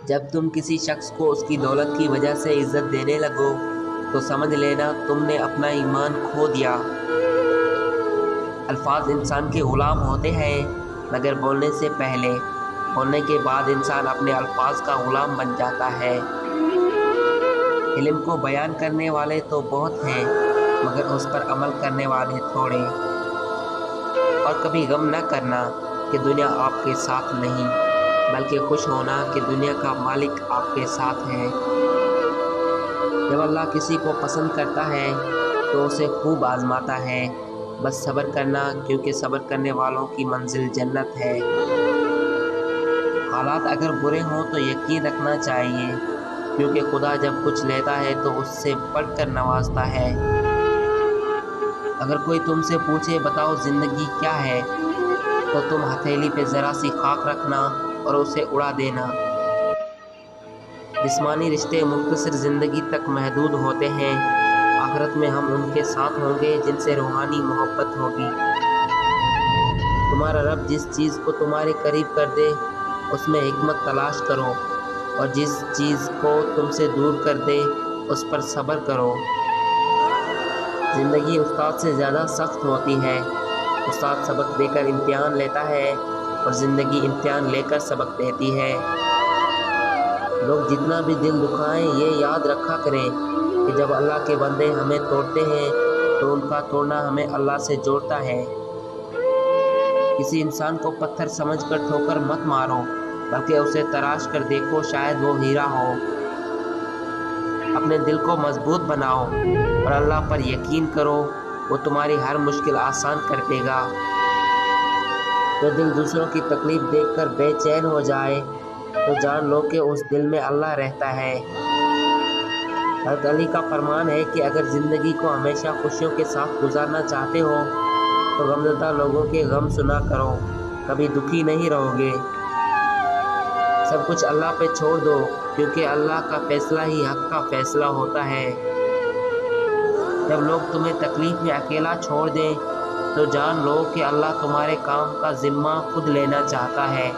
جب تم کسی شخص کو اس کی دولت کی وجہ سے عزت دینے لگو تو سمجھ لینا تم نے اپنا ایمان کھو دیا۔ الفاظ انسان کے غلام ہوتے ہیں مگر بولنے سے پہلے، بولنے کے بعد انسان اپنے الفاظ کا غلام بن جاتا ہے۔ علم کو بیان کرنے والے تو بہت ہیں مگر اس پر عمل کرنے والے تھوڑے۔ اور کبھی غم نہ کرنا کہ دنیا آپ کے ساتھ نہیں، بلکہ خوش ہونا کہ دنیا کا مالک آپ کے ساتھ ہے۔ جب اللہ کسی کو پسند کرتا ہے تو اسے خوب آزماتا ہے، بس صبر کرنا کیونکہ صبر کرنے والوں کی منزل جنت ہے۔ حالات اگر برے ہوں تو یقین رکھنا چاہیے کیونکہ خدا جب کچھ لیتا ہے تو اس سے بڑھ کر نوازتا ہے۔ اگر کوئی تم سے پوچھے بتاؤ زندگی کیا ہے تو تم ہتھیلی پہ ذرا سی خاک رکھنا اور اسے اڑا دینا۔ جسمانی رشتے مختصر زندگی تک محدود ہوتے ہیں، آخرت میں ہم ان کے ساتھ ہوں گے جن سے روحانی محبت ہوگی۔ تمہارا رب جس چیز کو تمہارے قریب کر دے اس میں حکمت تلاش کرو، اور جس چیز کو تم سے دور کر دے اس پر صبر کرو۔ زندگی استاد سے زیادہ سخت ہوتی ہے۔ استاد سبق دے کر امتحان لیتا ہے اور زندگی امتحان لے کر سبق دیتی ہے۔ لوگ جتنا بھی دل دکھائیں یہ یاد رکھا کریں کہ جب اللہ کے بندے ہمیں توڑتے ہیں تو ان کا توڑنا ہمیں اللہ سے جوڑتا ہے۔ کسی انسان کو پتھر سمجھ کر ٹھوکر مت مارو بلکہ اسے تراش کر دیکھو، شاید وہ ہیرا ہو۔ اپنے دل کو مضبوط بناؤ اور اللہ پر یقین کرو، وہ تمہاری ہر مشکل آسان کر دے گا۔ جو دل دوسروں کی تکلیف دیکھ کر بے چین ہو جائے تو جان لو کہ اس دل میں اللہ رہتا ہے۔ حضرت علی کا فرمان ہے کہ اگر زندگی کو ہمیشہ خوشیوں کے ساتھ گزارنا چاہتے ہو تو غمزدہ لوگوں کے غم سنا کرو، کبھی دکھی نہیں رہو گے۔ سب کچھ اللہ پہ چھوڑ دو کیونکہ اللہ کا فیصلہ ہی حق کا فیصلہ ہوتا ہے۔ جب لوگ تمہیں تکلیف میں اکیلا چھوڑ دیں تو جان لو کہ اللہ تمہارے کام کا ذمہ خود لینا چاہتا ہے۔